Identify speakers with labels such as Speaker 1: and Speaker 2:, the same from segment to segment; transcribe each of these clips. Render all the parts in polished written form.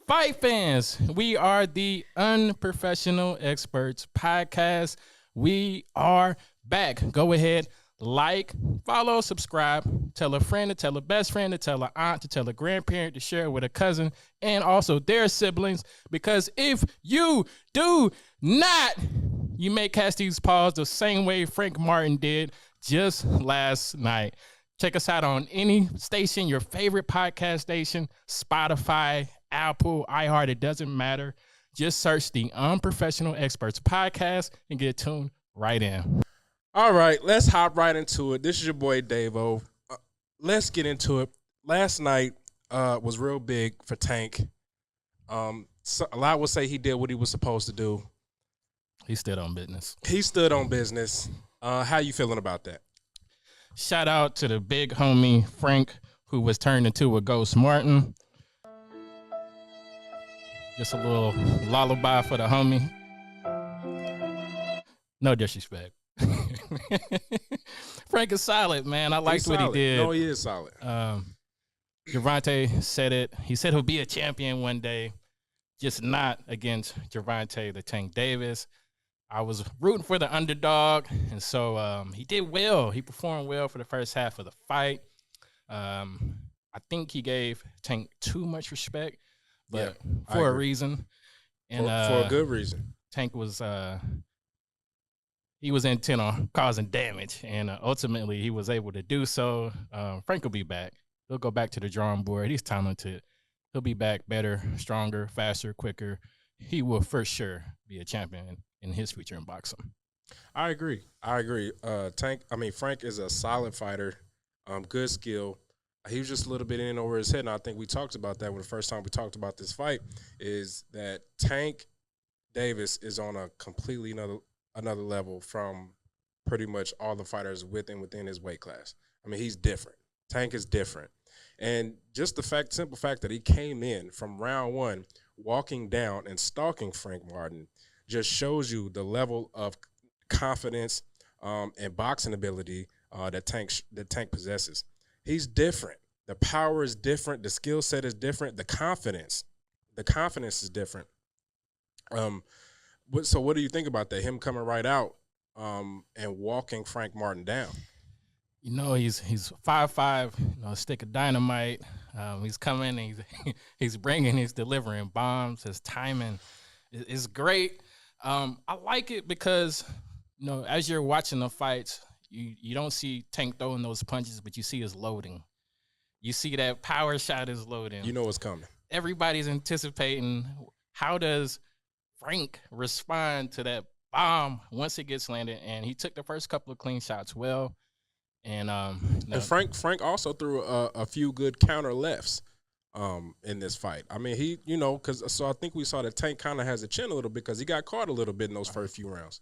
Speaker 1: Fight fans, we are the Unprofessional Experts podcast. We are back. Go ahead, like, follow, subscribe, tell a friend to tell a best friend to tell an aunt to tell a grandparent to share with a cousin and also their siblings. Because if you do not, you may cast these paws the same way Frank Martin did just last night. Check us out on any station, your favorite podcast station, Spotify, Apple, iHeart, it doesn't matter. Just search the Unprofessional Experts podcast and get tuned right in.
Speaker 2: All right, let's hop right into it. This is your boy Davo. Let's get into it. Last night was real big for Tank. So a lot would say he did what he was supposed to do.
Speaker 1: He stood on business.
Speaker 2: He stood on business. How you feeling about that?
Speaker 1: Shout out to the big homie Frank, who was turned into a Ghost Martin. Just a little lullaby for the homie. No disrespect. Frank is solid, man. I liked what he did.
Speaker 2: No, he is solid.
Speaker 1: Gervonta said it. He said he'll be a champion one day, just not against Gervonta the Tank Davis. I was rooting for the underdog, and so he did well. He performed well for the first half of the fight. I think he gave Tank too much respect, but for a reason. And
Speaker 2: for a good reason.
Speaker 1: Tank was he was intent on causing damage, and ultimately he was able to do so. Frank will be back. He'll go back to the drawing board. He's talented. He'll be back better, stronger, faster, quicker. He will for sure be a champion in his future in boxing.
Speaker 2: I agree. Frank is a solid fighter, good skill. He was just a little bit in over his head, and I think we talked about that when the first time we talked about this fight, is that Tank Davis is on a completely another level from pretty much all the fighters within his weight class. I mean, he's different. Tank is different. And just the simple fact that he came in from round one, walking down and stalking Frank Martin, just shows you the level of confidence and boxing ability that Tank possesses. He's different. The power is different. The skill set is different. The confidence is different. So what do you think about that? Him coming right out and walking Frank Martin down.
Speaker 1: You know, he's 5'5", a stick of dynamite. He's coming, he's bringing, he's delivering bombs. His timing is great. I like it because, as you're watching the fights, you don't see Tank throwing those punches, but you see his loading. You see that power shot is loading.
Speaker 2: You know what's coming.
Speaker 1: Everybody's anticipating, how does Frank respond to that bomb once it gets landed? And he took the first couple of clean shots well. And
Speaker 2: Frank also threw a few good counter lefts in this fight. I mean, I think we saw that Tank kind of has a chin a little bit because he got caught a little bit in those first few rounds.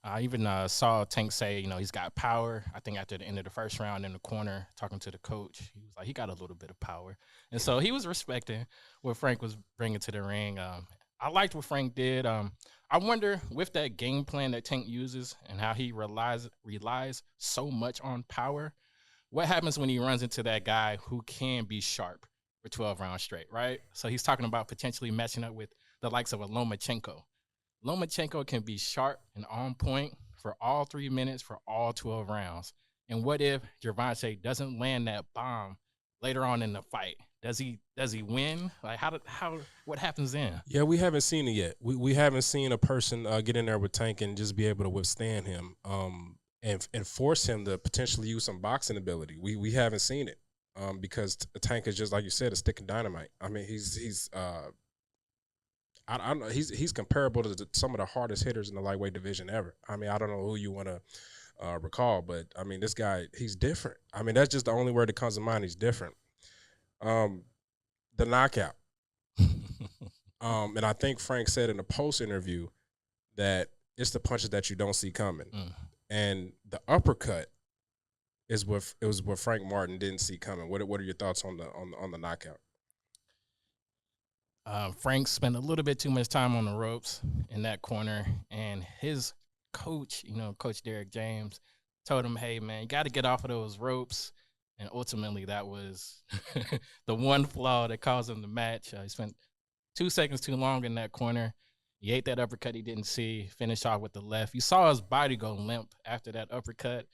Speaker 1: I even saw Tank say, he's got power. I think after the end of the first round in the corner, talking to the coach, he was like, he got a little bit of power. And so he was respecting what Frank was bringing to the ring. I liked what Frank did. I wonder, with that game plan that Tank uses and how he relies so much on power, what happens when he runs into that guy who can be sharp for 12 rounds straight, right? So he's talking about potentially matching up with the likes of a Lomachenko. Lomachenko can be sharp and on point for all 3 minutes for all 12 rounds. And what if Gervonta doesn't land that bomb later on in the fight? Does he win? Like what happens then?
Speaker 2: Yeah, we haven't seen it yet. We haven't seen a person get in there with Tank and just be able to withstand him and force him to potentially use some boxing ability. We haven't seen it because Tank is just, like you said, a stick of dynamite. I mean, he's comparable to some of the hardest hitters in the lightweight division ever. I mean, I don't know who you want to recall, but I mean, this guy, he's different. I mean, that's just the only word that comes to mind. He's different. The knockout. And I think Frank said in a post interview that it's the punches that you don't see coming. And the uppercut is what Frank Martin didn't see coming. What are your thoughts on the knockout?
Speaker 1: Frank spent a little bit too much time on the ropes in that corner, and his coach, Coach Derek James, told him, hey, man, you got to get off of those ropes. And ultimately, that was the one flaw that caused him the match. He spent 2 seconds too long in that corner. He ate that uppercut he didn't see, finished off with the left. You saw his body go limp after that uppercut.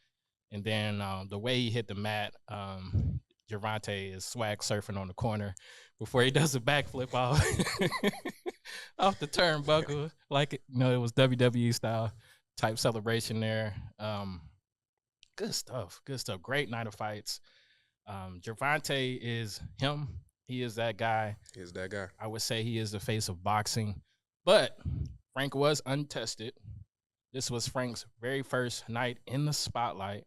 Speaker 1: And then the way he hit the mat, Gervonta is swag surfing on the corner before he does a backflip off off the turnbuckle, like it was WWE style type celebration there. Good stuff, good stuff. Great night of fights. Gervonta is him. He is that guy.
Speaker 2: He is that guy.
Speaker 1: I would say he is the face of boxing, but Frank was untested. This was Frank's very first night in the spotlight.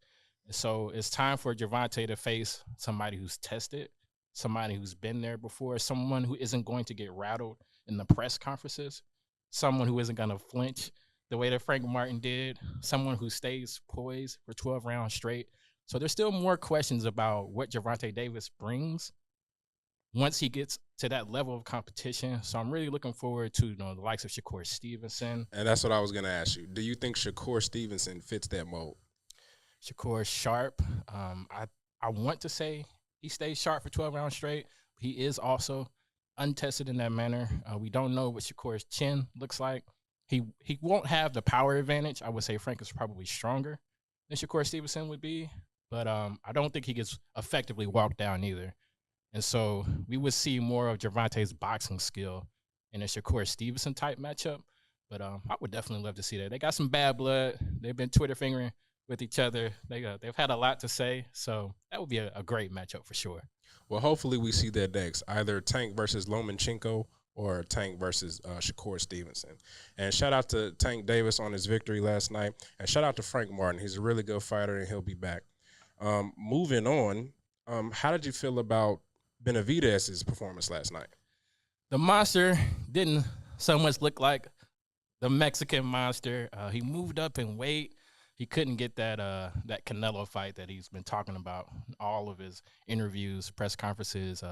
Speaker 1: So it's time for Gervonta to face somebody who's tested, somebody who's been there before, someone who isn't going to get rattled in the press conferences, someone who isn't going to flinch the way that Frank Martin did, someone who stays poised for 12 rounds straight. So there's still more questions about what Gervonta Davis brings once he gets to that level of competition. So I'm really looking forward to the likes of Shakur Stevenson.
Speaker 2: And that's what I was going to ask you. Do you think Shakur Stevenson fits that mold?
Speaker 1: Shakur sharp. I want to say he stays sharp for 12 rounds straight. He is also untested in that manner. We don't know what Shakur's chin looks like. He won't have the power advantage. I would say Frank is probably stronger than Shakur Stevenson would be, but I don't think he gets effectively walked down either. And so we would see more of Gervonta's boxing skill in a Shakur Stevenson type matchup. But I would definitely love to see that. They got some bad blood. They've been Twitter fingering with each other. They've had a lot to say. So that would be a great matchup for sure.
Speaker 2: Well, hopefully we see that next, either Tank versus Lomachenko or Tank versus Shakur Stevenson. And shout out to Tank Davis on his victory last night. And shout out to Frank Martin. He's a really good fighter, and he'll be back. Moving on, how did you feel about Benavidez's performance last night?
Speaker 1: The monster didn't so much look like the Mexican monster. He moved up in weight. He couldn't get that Canelo fight that he's been talking about in all of his interviews, press conferences.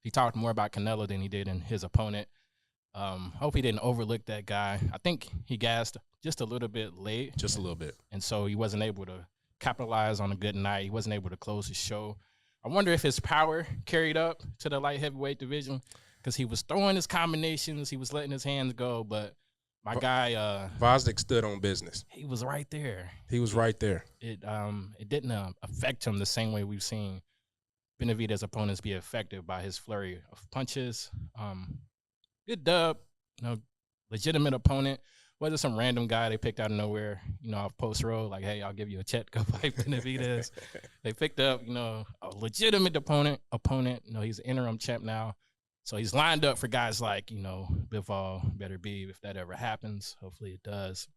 Speaker 1: He talked more about Canelo than he did in his opponent. Hope he didn't overlook that guy. I think he gassed just a little bit late.
Speaker 2: Just a little bit.
Speaker 1: And so he wasn't able to capitalize on a good night. He wasn't able to close his show. I wonder if his power carried up to the light heavyweight division because he was throwing his combinations. He was letting his hands go, but my guy
Speaker 2: Vosdick stood on business.
Speaker 1: He was right there.
Speaker 2: He was right there.
Speaker 1: It didn't affect him the same way we've seen Benavidez opponents be affected by his flurry of punches. Good dub, legitimate opponent. Wasn't some random guy they picked out of nowhere, off post road, like, hey, I'll give you a check, go fight Benavidez. They picked up, a legitimate opponent. He's an interim champ now. So he's lined up for guys like, Bivol, Better Be, if that ever happens. Hopefully it does.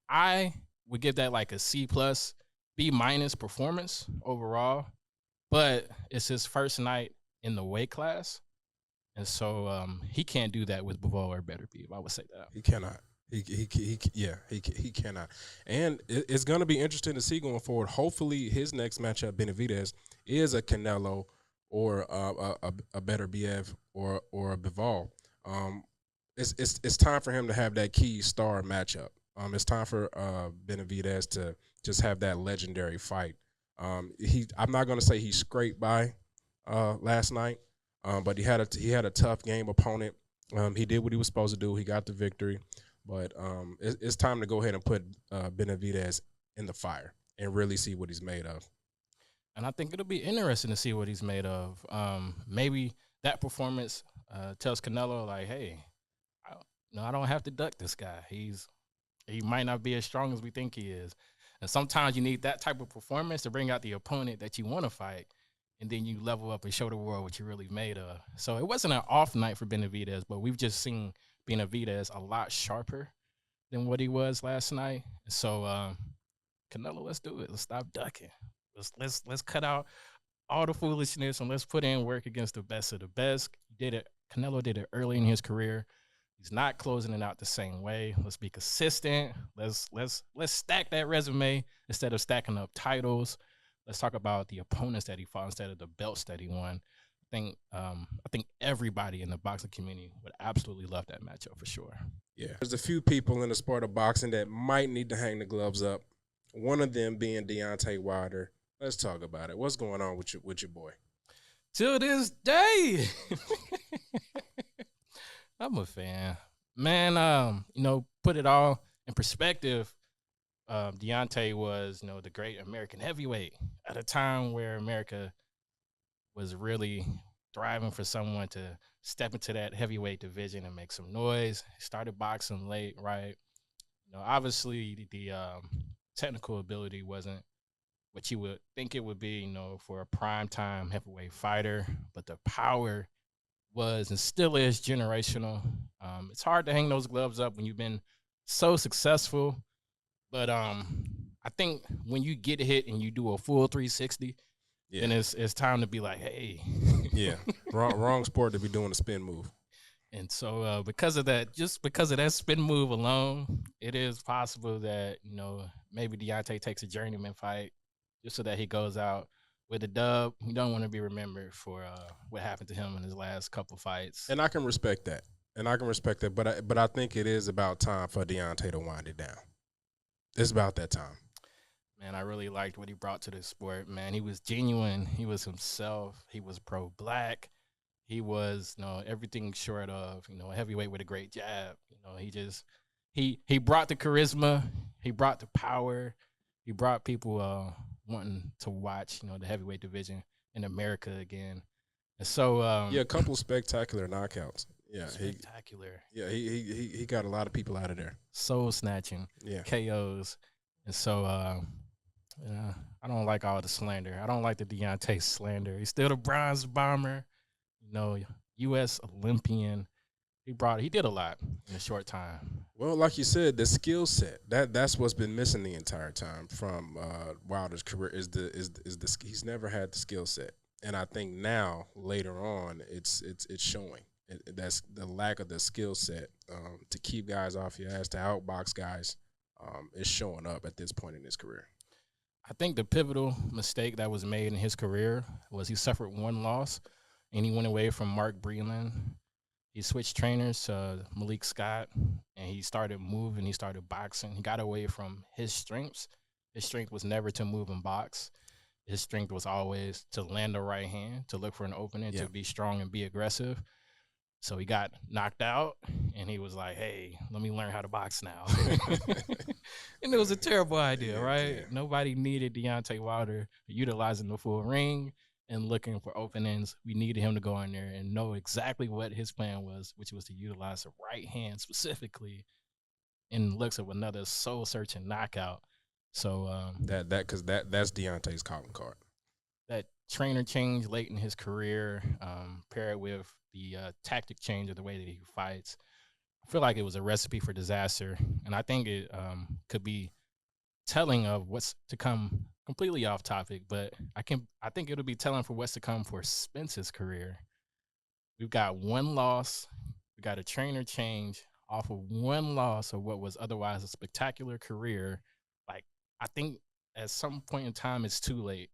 Speaker 1: I would give that like a C+, B- performance overall, but it's his first night in the weight class. And so he can't do that with Bivol or Better Be, I would say that.
Speaker 2: He cannot. He cannot. And it's going to be interesting to see going forward. Hopefully his next matchup, Benavidez, is a Canelo or a Better Biev or a Bivol. It's time for him to have that key star matchup. It's time for Benavidez to just have that legendary fight. I'm not going to say he scraped by last night, but he had a tough game opponent. He did what he was supposed to do. He got the victory. But it's time to go ahead and put Benavidez in the fire and really see what he's made of.
Speaker 1: And I think it'll be interesting to see what he's made of. Maybe that performance tells Canelo, like, hey, I don't have to duck this guy. He might not be as strong as we think he is. And sometimes you need that type of performance to bring out the opponent that you want to fight, and then you level up and show the world what you're really made of. So it wasn't an off night for Benavidez, but we've just seen Benavidez a lot sharper than what he was last night. So Canelo, let's do it. Let's stop ducking. Let's cut out all the foolishness and let's put in work against the best of the best. Canelo did it early in his career. He's not closing it out the same way. Let's be consistent. Let's stack that resume instead of stacking up titles. Let's talk about the opponents that he fought instead of the belts that he won. I think everybody in the boxing community would absolutely love that matchup for sure.
Speaker 2: Yeah. There's a few people in the sport of boxing that might need to hang the gloves up. One of them being Deontay Wilder. Let's talk about it. What's going on with your boy?
Speaker 1: To this day, I'm a fan. Man, put it all in perspective. Deontay was, the great American heavyweight at a time where America was really thriving for someone to step into that heavyweight division and make some noise. Started boxing late, right? Obviously the technical ability wasn't what you would think it would be, for a prime time heavyweight fighter, but the power was and still is generational. It's hard to hang those gloves up when you've been so successful, but I think when you get hit and you do a full 360, then
Speaker 2: Yeah,
Speaker 1: it's time to be like, hey.
Speaker 2: yeah. Wrong sport to be doing a spin move.
Speaker 1: And so, because of that, just because of that spin move alone, it is possible that maybe Deontay takes a journeyman fight just so that he goes out with a dub. He don't want to be remembered for what happened to him in his last couple fights.
Speaker 2: And I can respect that. But I think it is about time for Deontay to wind it down. It's about that time.
Speaker 1: Man, I really liked what he brought to the sport. Man, he was genuine. He was himself. He was pro-black. He was, everything short of, a heavyweight with a great jab. He just he brought the charisma. He brought the power. He brought people wanting to watch, the heavyweight division in America again. And so,
Speaker 2: Yeah, a couple spectacular knockouts. Yeah,
Speaker 1: spectacular,
Speaker 2: he got a lot of people out of there.
Speaker 1: soul snatching,
Speaker 2: Yeah,
Speaker 1: KOs. And so, I don't like all the slander. I don't like the Deontay slander. He's still the bronze bomber, U.S. Olympian. He did a lot in a short time.
Speaker 2: well, like you said, the skill set that's what's been missing the entire time from Wilder's career is he's never had the skill set, and I think now later on it's showing. That's the lack of the skill set to keep guys off your ass, to outbox guys, is showing up at this point in his career.
Speaker 1: I think the pivotal mistake that was made in his career was he suffered one loss, and he went away from Mark Breland. He switched trainers to Malik Scott, and he started moving. He started boxing. He got away from his strengths. His strength was never to move and box. His strength was always to land the right hand, to look for an opening,
Speaker 2: Yeah.
Speaker 1: to be strong and be aggressive. So he got knocked out, and he was like, "Hey, let me learn how to box now." And it was a terrible idea,
Speaker 2: Yeah,
Speaker 1: right?
Speaker 2: yeah.
Speaker 1: Nobody needed Deontay Wilder utilizing the full ring and looking for openings. We needed him to go in there and know exactly what his plan was, which was to utilize the right hand specifically in looks of another soul searching knockout. So
Speaker 2: That's Deontay's calling card.
Speaker 1: that trainer change late in his career, paired with the tactic change of the way that he fights, I feel like it was a recipe for disaster. And I think it could be telling of what's to come. Completely off topic, but I think it'll be telling for what's to come for Spence's career. We've got one loss. We got a trainer change off of one loss of what was otherwise a spectacular career. Like, I think at some point in time, it's too late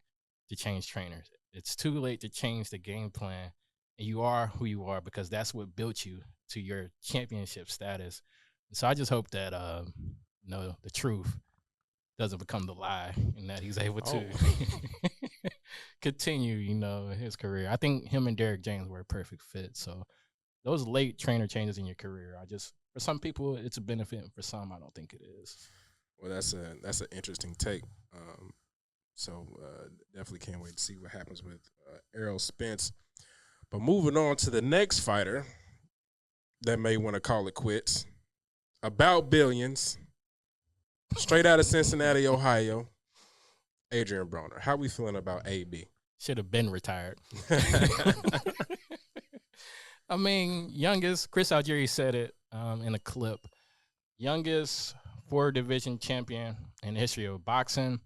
Speaker 1: to change trainers. It's too late to change the game plan. And you are who you are because that's what built you to your championship status. So I just hope that, the truth doesn't become the lie and that he's able to continue, his career. I think him and Derek James were a perfect fit. So those late trainer changes in your career, for some people it's a benefit, and for some I don't think it is.
Speaker 2: Well, that's an interesting take. So definitely can't wait to see what happens with Errol Spence. But moving on to the next fighter that may want to call it quits. About billions, straight out of Cincinnati, Ohio, Adrian Broner. How we feeling about AB?
Speaker 1: Should have been retired. I mean, youngest, Chris Algieri said it in a clip. Youngest 4 division champion in the history of boxing.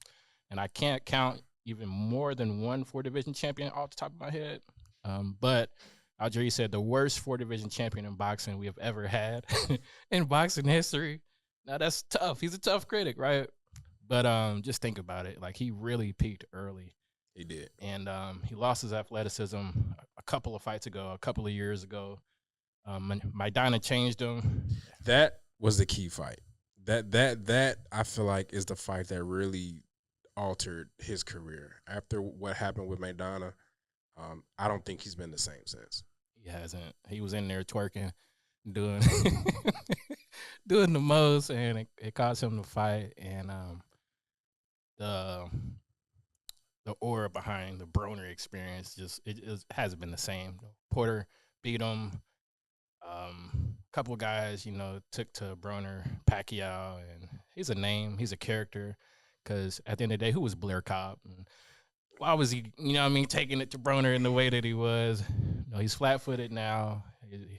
Speaker 1: And I can't count even more than one 4 division champion off the top of my head. But Algieri said the worst 4 division champion in boxing we have ever had in boxing history. Now that's tough. He's a tough critic, right? But just think about it. Like, he really peaked early.
Speaker 2: He did.
Speaker 1: And he lost his athleticism a couple of fights ago, a couple of years ago. Maidana changed him.
Speaker 2: That was the key fight. That I feel like is the fight that really altered his career. After what happened with Maidana, I don't think he's been the same since.
Speaker 1: He hasn't. He was in there twerking doing doing the most, and it caused him to fight. And the the aura behind the Broner experience just hasn't been the same. Porter beat him. Couple guys, took to Broner, Pacquiao, and he's a name, he's a character. Because at the end of the day, who was Blair Cobb? And why was he, taking it to Broner in the way that he was? He's flat-footed now.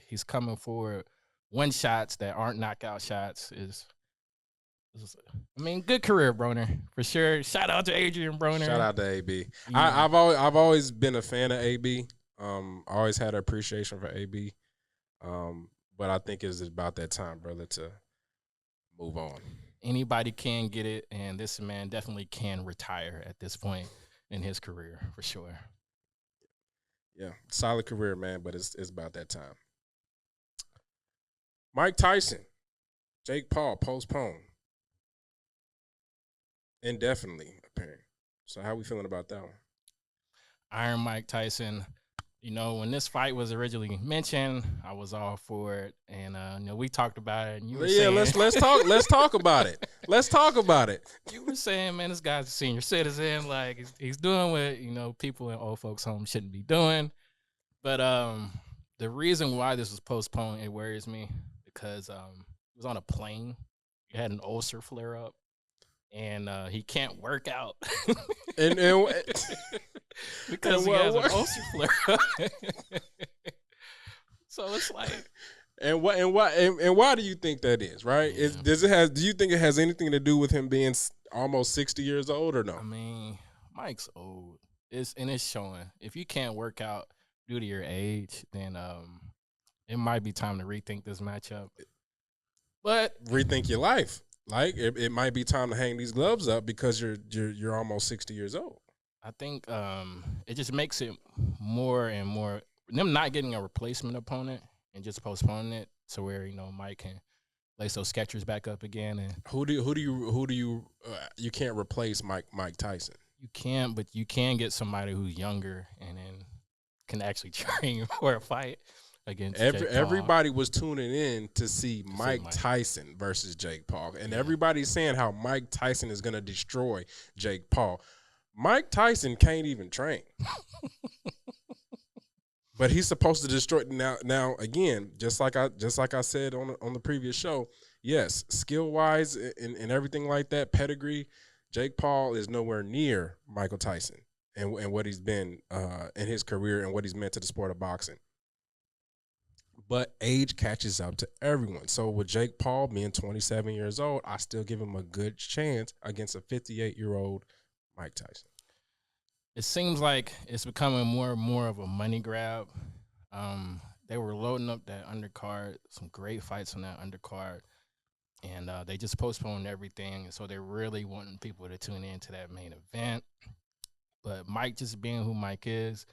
Speaker 1: He's coming forward. One shots that aren't knockout shots good career, Broner, for sure. Shout out to Adrian Broner.
Speaker 2: Shout out to AB.
Speaker 1: Yeah.
Speaker 2: I've always been a fan of AB. I always had an appreciation for AB. But I think it's about that time, brother, to move on.
Speaker 1: Anybody can get it, and this man definitely can retire at this point in his career, for sure.
Speaker 2: Yeah, solid career, man, but it's about that time. Mike Tyson, Jake Paul postponed indefinitely, apparently. So how we feeling about that one?
Speaker 1: Iron Mike Tyson. When this fight was originally mentioned, I was all for it, and we talked about it. And you were saying,
Speaker 2: let's talk. Let's talk about it. Let's talk about it.
Speaker 1: You were saying, man, this guy's a senior citizen. Like he's doing what people in old folks' homes shouldn't be doing. But the reason why this was postponed, it worries me because he was on a plane. He had an ulcer flare up, and he can't work out.
Speaker 2: and
Speaker 1: because he has an ulcer flare up. So it's like,
Speaker 2: and why do you think that is? Right? Yeah. Do you think it has anything to do with him being almost 60 years old or no?
Speaker 1: I mean, Mike's old. It's showing. If you can't work out due to your age, then it might be time to rethink this matchup. But
Speaker 2: rethink your life. Like it might be time to hang these gloves up because you're almost 60 years old.
Speaker 1: I think it just makes it more and more them not getting a replacement opponent and just postponing it to where Mike can lace those Skechers back up again. And
Speaker 2: who do you you can't replace Mike Tyson?
Speaker 1: You can't, but you can get somebody who's younger and then can actually train for a fight against
Speaker 2: everybody was tuning in to see Mike Tyson versus Jake Paul, and everybody's saying how Mike Tyson is going to destroy Jake Paul. Mike Tyson can't even train. But he's supposed to destroy now again, just like I said on the previous show, yes, skill wise and everything like that, pedigree, Jake Paul is nowhere near Michael Tyson and what he's been in his career and what he's meant to the sport of boxing. But age catches up to everyone. So with Jake Paul being 27 years old, I still give him a good chance against a 58-year-old Mike Tyson.
Speaker 1: It seems like it's becoming more and more of a money grab. They were loading up that undercard, some great fights on that undercard, and they just postponed everything. So they're really wanting people to tune in to that main event. But Mike just being who Mike is,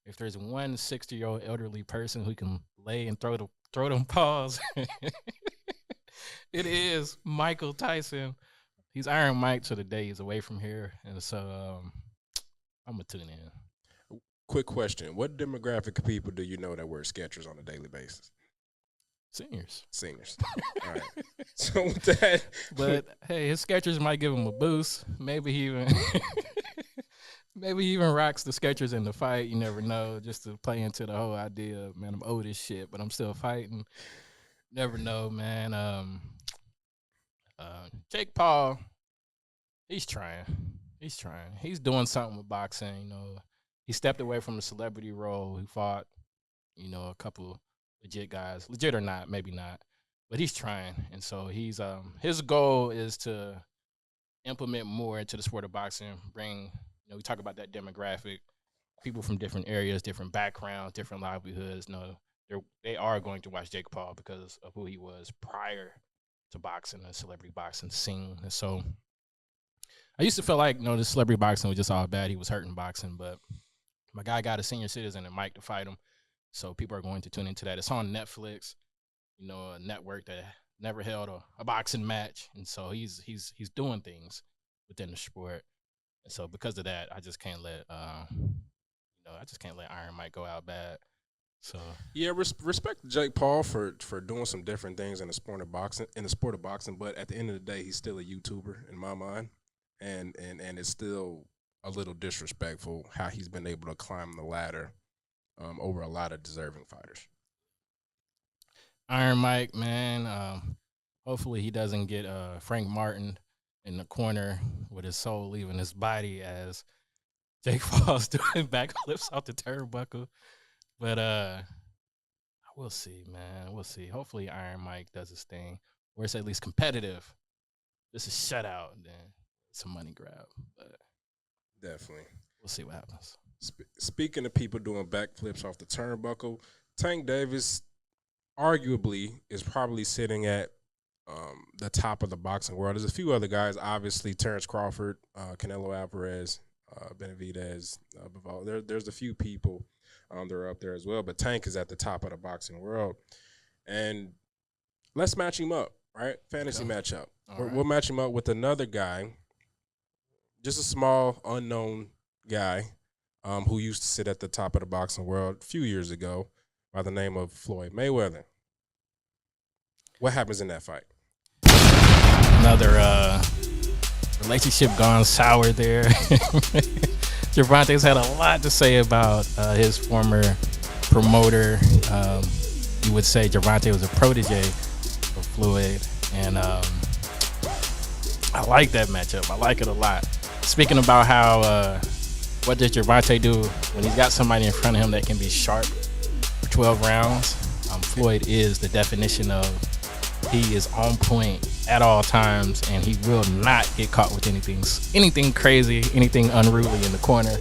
Speaker 1: if there's one 60-year-old elderly person who can lay and throw them paws, it is Michael Tyson. He's Iron Mike to the day he's away from here, and so I'm gonna tune in.
Speaker 2: Quick question: what demographic of people do you know that wear Skechers on a daily basis?
Speaker 1: Seniors.
Speaker 2: All right. So with that,
Speaker 1: but hey, his Skechers might give him a boost. Maybe he even rocks the Skechers in the fight. You never know. Just to play into the whole idea of, man, I'm old as shit, but I'm still fighting. Never know, man. Jake Paul, he's trying. He's doing something with boxing. He stepped away from the celebrity role. He fought, a couple legit guys, legit or not, maybe not, but he's trying. And so he's his goal is to implement more into the sport of boxing, bring, we talk about that demographic, people from different areas, different backgrounds, different livelihoods. They are going to watch Jake Paul because of who he was prior to boxing, the celebrity boxing scene. And so I used to feel like, this celebrity boxing was just all bad. He was hurting boxing, but my guy got a senior citizen and Mike to fight him. So people are going to tune into that. It's on Netflix, a network that never held a boxing match. And so he's doing things within the sport. And so because of that, I just can't let Iron Mike go out bad. So
Speaker 2: Yeah, respect Jake Paul for doing some different things in the sport of boxing. But at the end of the day, he's still a YouTuber in my mind, and it's still a little disrespectful how he's been able to climb the ladder over a lot of deserving fighters.
Speaker 1: Iron Mike, man. Hopefully he doesn't get Frank Martin in the corner with his soul leaving his body as Jake Paul's doing backflips off the turnbuckle. But we'll see, man. We'll see. Hopefully Iron Mike does his thing, or it's at least competitive. This is shutout, then it's a money grab. But
Speaker 2: Definitely.
Speaker 1: we'll see what happens.
Speaker 2: Speaking of people doing backflips off the turnbuckle, Tank Davis arguably is probably sitting at the top of the boxing world. There's a few other guys, obviously Terrence Crawford, Canelo Alvarez, Benavidez, Bivol. There's a few people that are up there as well, but Tank is at the top of the boxing world. And let's match him up, right? Fantasy matchup. We'll match him up with another guy, just a small, unknown guy who used to sit at the top of the boxing world a few years ago by the name of Floyd Mayweather. What happens in that fight?
Speaker 1: Another relationship gone sour there. Gervonta's had a lot to say about his former promoter. You would say Gervonta was a protege of Floyd, and I like that matchup. I like it a lot. Speaking about how what does Gervonta do when he's got somebody in front of him that can be sharp for 12 rounds? Floyd is the definition of he is on point at all times, and he will not get caught with anything crazy, anything unruly in the corner.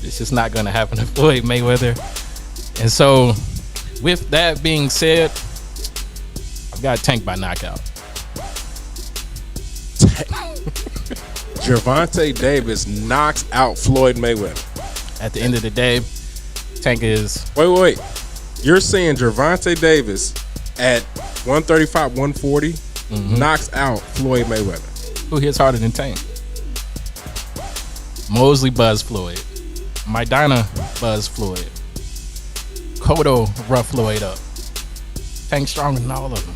Speaker 1: It's just not going to happen to Floyd Mayweather. And so, with that being said, I've got Tank by knockout.
Speaker 2: Gervonta Davis knocks out Floyd Mayweather.
Speaker 1: At the end of the day, Tank is...
Speaker 2: Wait. You're saying Gervonta Davis at 135, 140 knocks out Floyd Mayweather.
Speaker 1: Who hits harder than Tank? Mosley buzz Floyd. Maidana buzz Floyd. Cotto rough Floyd up. Tank stronger than all of them.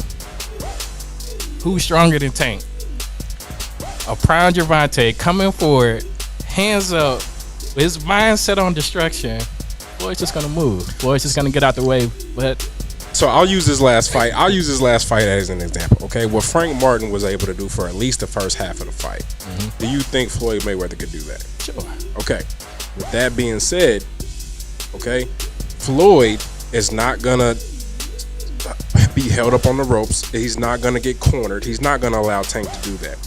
Speaker 1: Who's stronger than Tank? A prime Gervonta coming forward, hands up, with his mind set on destruction. Floyd's just gonna move. Floyd's just gonna get out the way. But
Speaker 2: so I'll use his last fight. As an example. Okay, what Frank Martin was able to do for at least the first half of the fight. Do you think Floyd Mayweather could do that?
Speaker 1: Sure.
Speaker 2: Okay. With that being said, okay, Floyd is not gonna be held up on the ropes. He's not gonna get cornered. He's not gonna allow Tank to do that.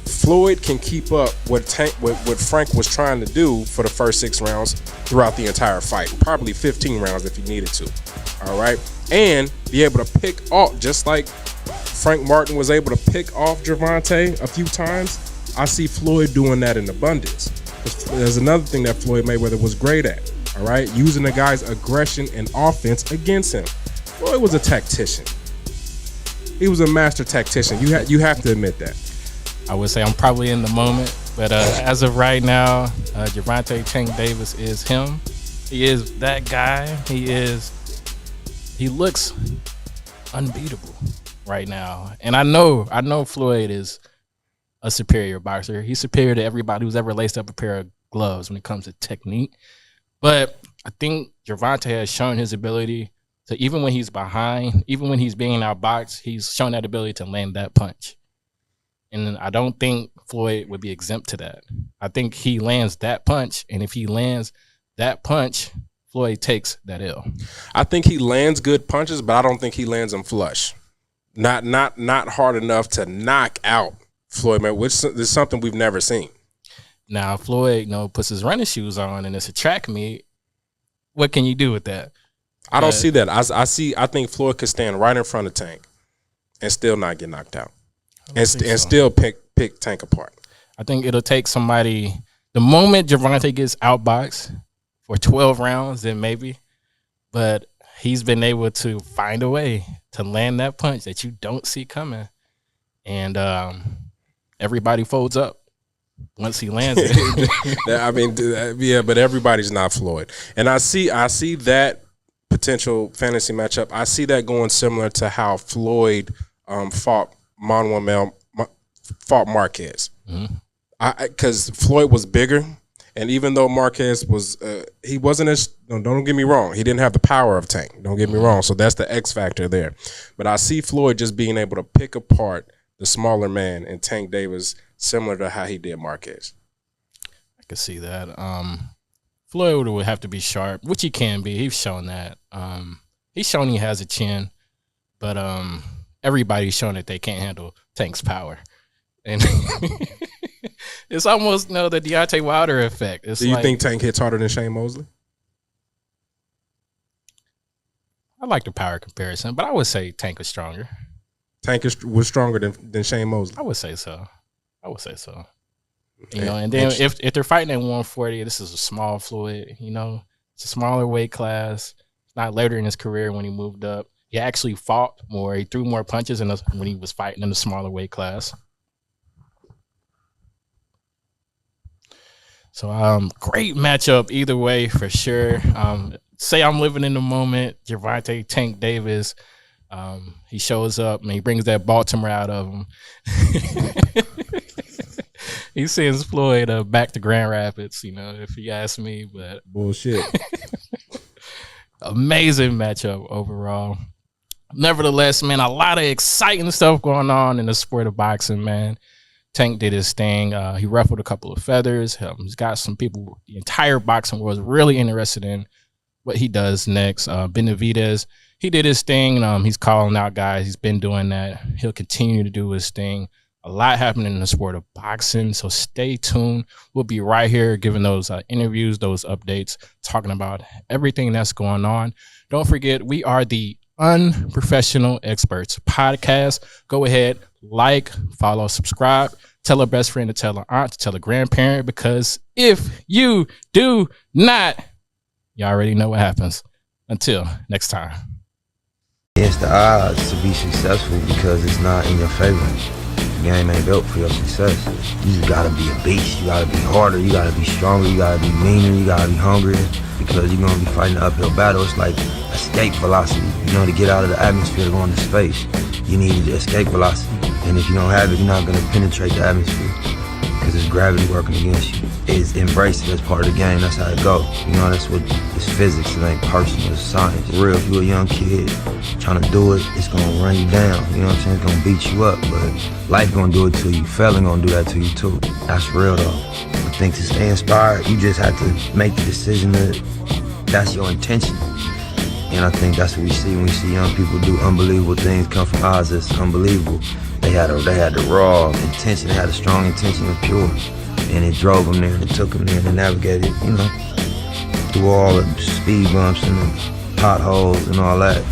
Speaker 2: Floyd can keep up what Frank was trying to do for the first 6 rounds throughout the entire fight, probably 15 rounds if he needed to. All right, and be able to pick off, just like Frank Martin was able to pick off Gervonta a few times. I see Floyd doing that in abundance. There's another thing that Floyd Mayweather was great at. All right, using the guy's aggression and offense against him. Floyd was a tactician. He was a master tactician. You have to admit that.
Speaker 1: I would say I'm probably in the moment, but as of right now, Gervonta Tank Davis is him. He is that guy. He looks unbeatable right now. And I know Floyd is a superior boxer. He's superior to everybody who's ever laced up a pair of gloves when it comes to technique. But I think Gervonta has shown his ability to, even when he's behind, even when he's being outboxed, he's shown that ability to land that punch. And I don't think Floyd would be exempt to that. I think he lands that punch, and if he lands that punch, Floyd takes that L.
Speaker 2: I think he lands good punches, but I don't think he lands them flush. Not hard enough to knock out Floyd Mayweather, which is something we've never seen.
Speaker 1: Now, Floyd, puts his running shoes on, and it's a track meet. What can you do with that?
Speaker 2: I don't see that. I think Floyd could stand right in front of Tank and still not get knocked out. And still pick Tank apart.
Speaker 1: I think it'll take somebody. The moment Gervonta gets outboxed for 12 rounds, then maybe. But he's been able to find a way to land that punch that you don't see coming, and everybody folds up once he lands it.
Speaker 2: I mean, yeah, but everybody's not Floyd, and I see that potential fantasy matchup. I see that going similar to how Floyd fought fought Marquez. Because Floyd was bigger, and even though Marquez was, he wasn't as. Don't get me wrong, he didn't have the power of Tank. Don't get me wrong. So that's the X factor there. But I see Floyd just being able to pick apart the smaller man and Tank Davis, similar to how he did Marquez.
Speaker 1: I can see that. Floyd would have to be sharp, which he can be. He's shown that. He's shown he has a chin, but everybody's shown that they can't handle Tank's power. And it's almost the Deontay Wilder effect.
Speaker 2: Do you think Tank hits harder than Shane Mosley?
Speaker 1: I like the power comparison, but I would say Tank is stronger.
Speaker 2: Tank was stronger than Shane Mosley.
Speaker 1: I would say so. And then if they're fighting at 140, this is a small Floyd. It's a smaller weight class. It's not later in his career when he moved up. He actually fought more. He threw more punches when he was fighting in the smaller weight class. So great matchup either way for sure. Say I'm living in the moment. Gervonta Tank Davis. He shows up and he brings that Baltimore out of him. He sends Floyd back to Grand Rapids, if you ask me. But
Speaker 2: bullshit.
Speaker 1: Amazing matchup overall. Nevertheless, man, a lot of exciting stuff going on in the sport of boxing, man. Tank did his thing. He ruffled a couple of feathers. He's got some people, the entire boxing world is really interested in what he does next. Benavidez, he did his thing. He's calling out guys. He's been doing that. He'll continue to do his thing. A lot happening in the sport of boxing, so stay tuned. We'll be right here giving those interviews, those updates, talking about everything that's going on. Don't forget, we are the Unprofessional Experts podcast. Go ahead, like, follow, subscribe, tell a best friend to tell an aunt, to tell a grandparent, because if you do not, you already know what happens. Until next time.
Speaker 3: It's the odds to be successful because it's not in your favor. The game ain't built for your success. You just gotta be a beast. You gotta be harder. You gotta be stronger. You gotta be meaner. You gotta be hungrier because you're gonna be fighting an uphill battle. It's like escape velocity. To get out of the atmosphere to go into space, you need escape velocity. And if you don't have it, you're not gonna penetrate the atmosphere because it's gravity working against you. It's embrace it as part of the game. That's how it goes. That's what it's physics. It ain't personal. It's science. For real, if you're a young kid trying to do it, it's gonna run you down. You know what I'm saying? It's gonna beat you up, but life gonna do it to you. Failing gonna do that to you too. That's real though. I think to stay inspired, you just have to make the decision that that's your intention. And I think that's what we see when we see young people do unbelievable things come from odds that's unbelievable. They had the raw intention, they had a strong intention and pure. And it drove them there and it took them there and they navigated, through all the speed bumps and the potholes and all that.